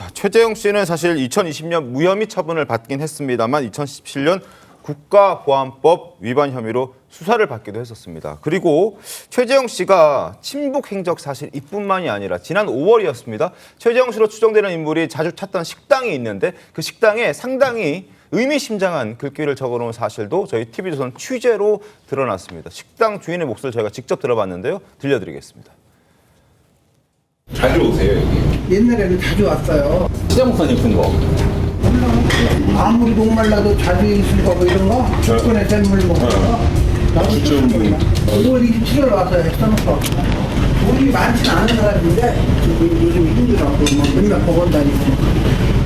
자, 최재형 씨는 사실 2020년 무혐의 처분을 받긴 했습니다만 2017년 국가보안법 위반 혐의로 수사를 받기도 했었습니다. 그리고 최재형 씨가 친북 행적 사실 이뿐만이 아니라 지난 5월이었습니다. 최재형 씨로 추정되는 인물이 자주 찾던 식당이 있는데 그 식당에 상당히 의미심장한 글귀를 적어놓은 사실도 저희 TV조선 취재로 드러났습니다. 식당 주인의 목소리를 저희가 직접 들어봤는데요. 들려드리겠습니다. 자주 오세요 여기? 옛날에는 자주 왔어요. 시장 목사님 큰 거. 아무리 목말라도 자주 있을 거고 이런 거? 주권의 샘물 먹고 나도 진짜 5월 27일 와서 써놓고 돈이 많진 않은 사람인데 요즘 힘들어갖고 뭐 맨날 법원 다니고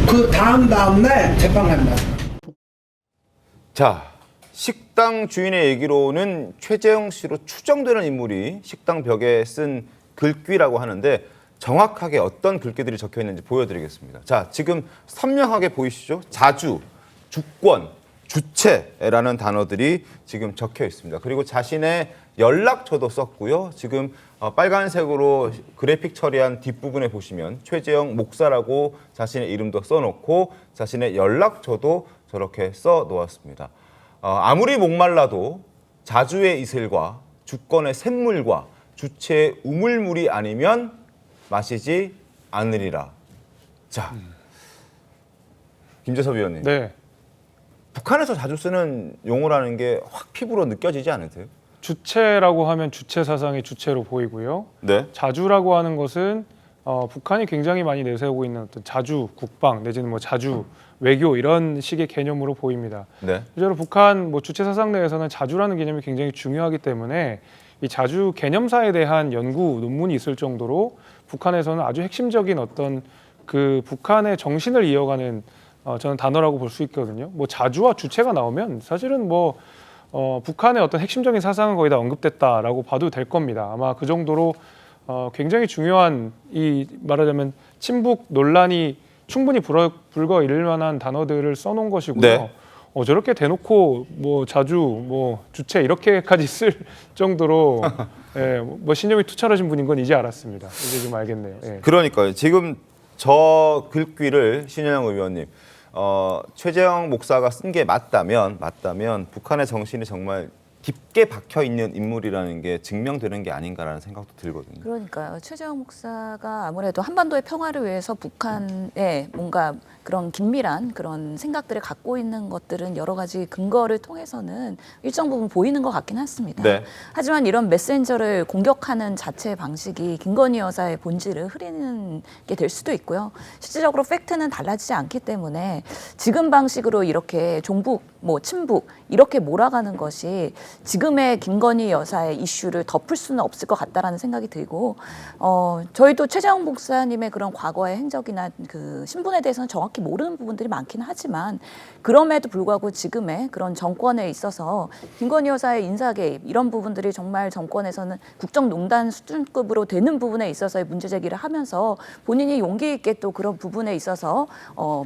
그 다음날 재판 간다. 자, 식당 주인의 얘기로는 최재형 씨로 추정되는 인물이 식당 벽에 쓴 글귀라고 하는데 정확하게 어떤 글귀들이 적혀 있는지 보여드리겠습니다. 자, 지금 선명하게 보이시죠? 자주, 주권, 주체라는 단어들이 지금 적혀 있습니다. 그리고 자신의 연락처도 썼고요. 지금 빨간색으로 그래픽 처리한 뒷부분에 보시면 최재형 목사라고 자신의 이름도 써놓고 자신의 연락처도 저렇게 써 놓았습니다. 아무리 목말라도 자주의 이슬과 주권의 샘물과 주체의 우물물이 아니면 마시지 않으리라. 자, 김재섭 위원님. 네. 북한에서 자주 쓰는 용어라는 게 확 피부로 느껴지지 않으세요? 주체라고 하면 주체 사상의 주체로 보이고요. 네. 자주라고 하는 것은 북한이 굉장히 많이 내세우고 있는 어떤 자주 국방 내지는 뭐 자주 외교 이런 식의 개념으로 보입니다. 네. 실제로 북한 뭐 주체 사상 내에서는 자주라는 개념이 굉장히 중요하기 때문에 이 자주 개념사에 대한 연구 논문이 있을 정도로 북한에서는 아주 핵심적인 어떤 그 북한의 정신을 이어가는 저는 단어라고 볼 수 있거든요. 뭐 자주와 주체가 나오면 사실은 뭐 북한의 어떤 핵심적인 사상은 거의 다 언급됐다라고 봐도 될 겁니다. 아마 그 정도로 굉장히 중요한 이 말하자면 친북 논란이 충분히 불거이를 만한 단어들을 써놓은 것이고요. 네. 저렇게 대놓고 뭐 자주 뭐 주체 이렇게까지 쓸 정도로 예, 뭐 신념이 투철하신 분인 건 이제 알았습니다. 이제 좀 알겠네요. 예. 그러니까요. 지금 저 글귀를 신현영 의원님, 최재형 목사가 쓴 게 맞다면 북한의 정신이 정말 깊게 박혀 있는 인물이라는 게 증명되는 게 아닌가라는 생각도 들거든요. 그러니까요. 최재형 목사가 아무래도 한반도의 평화를 위해서 북한에 뭔가 그런 긴밀한 그런 생각들을 갖고 있는 것들은 여러 가지 근거를 통해서는 일정 부분 보이는 것 같긴 했습니다. 네. 하지만 이런 메신저를 공격하는 자체 방식이 김건희 여사의 본질을 흐리는 게 될 수도 있고요. 실질적으로 팩트는 달라지지 않기 때문에 지금 방식으로 이렇게 종북, 뭐 친북 이렇게 몰아가는 것이 지금의 김건희 여사의 이슈를 덮을 수는 없을 것 같다라는 생각이 들고 저희도 최재형 목사님의 그런 과거의 행적이나 그 신분에 대해서는 정확히 모르는 부분들이 많기는 하지만 그럼에도 불구하고 지금의 그런 정권에 있어서 김건희 여사의 인사 개입 이런 부분들이 정말 정권에서는 국정농단 수준급으로 되는 부분에 있어서의 문제 제기를 하면서 본인이 용기 있게 또 그런 부분에 있어서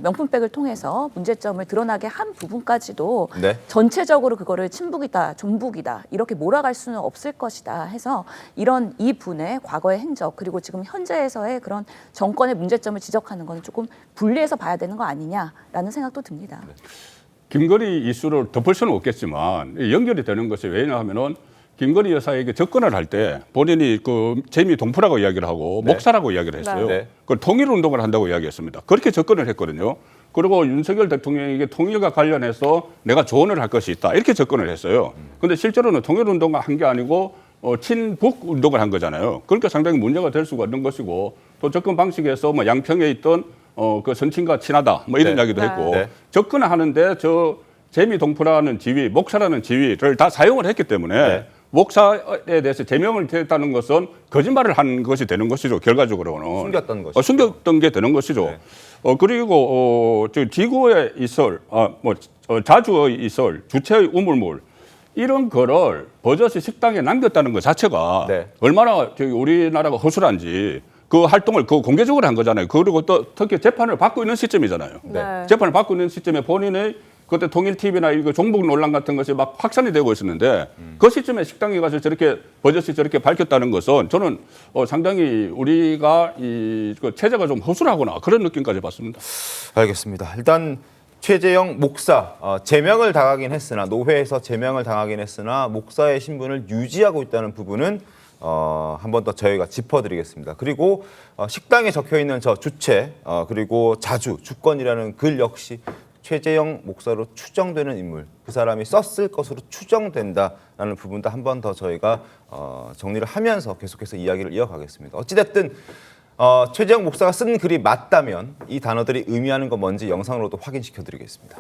명품백을 통해서 문제점을 드러나게 한 부분까지도 네. 전체적으로 그거를 친북이다, 종북이다 이렇게 몰아갈 수는 없을 것이다 해서 이런 이 분의 과거의 행적 그리고 지금 현재에서의 그런 정권의 문제점을 지적하는 건 조금 분리해서 봐야 되는 거 아니냐라는 생각도 듭니다. 김건희 이슈를 덮을 수는 없겠지만 연결이 되는 것이 왜냐하면은 김건희 여사에게 접근을 할 때 본인이 그 재미 동포라고 이야기를 하고 네. 목사라고 이야기를 했어요. 네. 그걸 통일운동을 한다고 이야기했습니다. 그렇게 접근을 했거든요. 그리고 윤석열 대통령에게 통일과 관련해서 내가 조언을 할 것이 있다. 이렇게 접근을 했어요. 근데 실제로는 통일운동을 한 게 아니고 친북 운동을 한 거잖아요. 그러니까 상당히 문제가 될 수가 있는 것이고 또 접근 방식에서 뭐 양평에 있던 그 선친과 친하다 뭐 이런 네. 이야기도 했고 네. 접근을 하는데 저 재미 동포라는 지위, 목사라는 지위를 다 사용을 했기 때문에 네. 목사에 대해서 제명을 했다는 것은 거짓말을 한 것이 되는 것이죠. 결과적으로는 숨겼던 것이죠. 숨겼던 게 되는 것이죠. 네. 그리고 저 지구의 이설, 자주의 이설, 주체의 우물물 이런 거를 버젓이 식당에 남겼다는 것 자체가 네. 얼마나 저기 우리나라가 허술한지 그 활동을 그 공개적으로 한 거잖아요. 그리고 또 특히 재판을 받고 있는 시점이잖아요. 네. 재판을 받고 있는 시점에 본인의 그때 통일TV나 이거 종북 논란 같은 것이 막 확산이 되고 있었는데 그 시점에 식당에 가서 저렇게 버젓이 저렇게 밝혔다는 것은 저는 상당히 우리가 그 체제가 좀 허술하구나 그런 느낌까지 받습니다. 알겠습니다. 일단 최재형 목사 제명을 당하긴 했으나 노회에서 제명을 당하긴 했으나 목사의 신분을 유지하고 있다는 부분은 한 번 더 저희가 짚어드리겠습니다. 그리고 식당에 적혀있는 저 주체 그리고 자주 주권이라는 글 역시 최재형 목사로 추정되는 인물 그 사람이 썼을 것으로 추정된다라는 부분도 한 번 더 저희가 정리를 하면서 계속해서 이야기를 이어가겠습니다. 어찌됐든 최재형 목사가 쓴 글이 맞다면 이 단어들이 의미하는 건 뭔지 영상으로도 확인시켜드리겠습니다.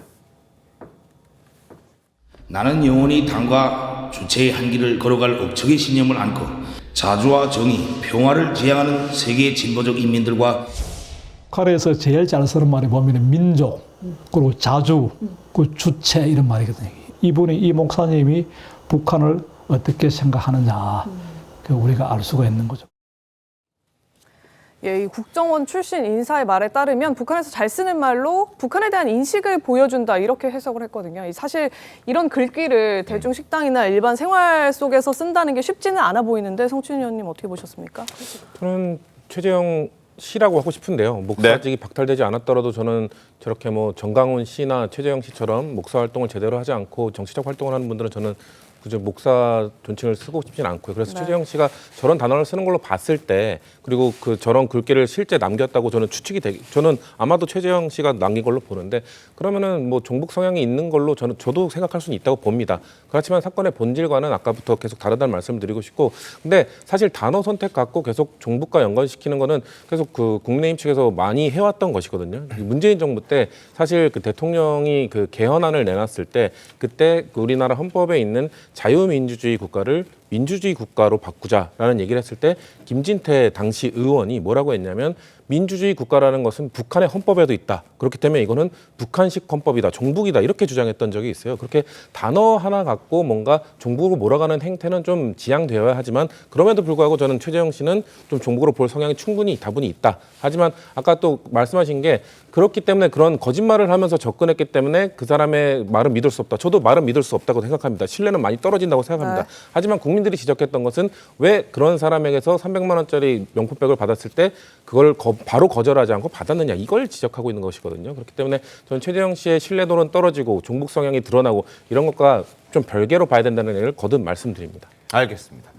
나는 영원히 당과 주체의 한 길을 걸어갈 억척의 신념을 안고 자주와 정의, 평화를 지향하는 세계 진보적 인민들과 북한에서 제일 잘 쓰는 말이 보면 민족, 그리고 자주, 그 주체 이런 말이거든요. 이 목사님이 북한을 어떻게 생각하느냐, 우리가 알 수가 있는 거죠. 예, 이 국정원 출신 인사의 말에 따르면 북한에서 잘 쓰는 말로 북한에 대한 인식을 보여준다 이렇게 해석을 했거든요. 사실 이런 글귀를 대중 식당이나 일반 생활 속에서 쓴다는 게 쉽지는 않아 보이는데 성춘 의원님 어떻게 보셨습니까? 저는 최재형 씨라고 하고 싶은데요. 목사직이 박탈되지 않았더라도 저는 저렇게 뭐 정강훈 씨나 최재형 씨처럼 목사 활동을 제대로 하지 않고 정치적 활동을 하는 분들은 저는 그저 목사 존칭을 쓰고 싶지는 않고요. 그래서 최재형 씨가 저런 단어를 쓰는 걸로 봤을 때 그리고 그 저런 글귀를 실제 남겼다고 저는 저는 아마도 최재형 씨가 남긴 걸로 보는데 그러면은 뭐 종북 성향이 있는 걸로 저도 생각할 수는 있다고 봅니다. 그렇지만 사건의 본질과는 아까부터 계속 다르다는 말씀을 드리고 싶고 근데 사실 단어 선택 갖고 계속 종북과 연관시키는 거는 계속 그 국민의힘 측에서 많이 해왔던 것이거든요. 문재인 정부 때 사실 그 대통령이 그 개헌안을 내놨을 때 그때 그 우리나라 헌법에 있는 자유민주주의 국가를 민주주의 국가로 바꾸자라는 얘기를 했을 때 김진태 당시 의원이 뭐라고 했냐면 민주주의 국가라는 것은 북한의 헌법에도 있다. 그렇기 때문에 이거는 북한식 헌법이다. 종북이다. 이렇게 주장했던 적이 있어요. 그렇게 단어 하나 갖고 뭔가 종북으로 몰아가는 행태는 좀 지양되어야 하지만 그럼에도 불구하고 저는 최재형 씨는 좀 종북으로 볼 성향이 충분히 다분히 있다. 하지만 아까 또 말씀하신 게 그렇기 때문에 그런 거짓말을 하면서 접근했기 때문에 그 사람의 말은 믿을 수 없다. 저도 말은 믿을 수 없다고 생각합니다. 신뢰는 많이 떨어진다고 생각합니다. 하지만 국민들이 지적했던 것은 왜 그런 사람에게서 300만 원짜리 명품백을 받았을 때 그걸 바로 거절하지 않고 받았느냐 이걸 지적하고 있는 것이거든요. 그렇기 때문에 저는 최재형 씨의 신뢰도는 떨어지고 종북 성향이 드러나고 이런 것과 좀 별개로 봐야 된다는 얘기를 거듭 말씀드립니다. 알겠습니다.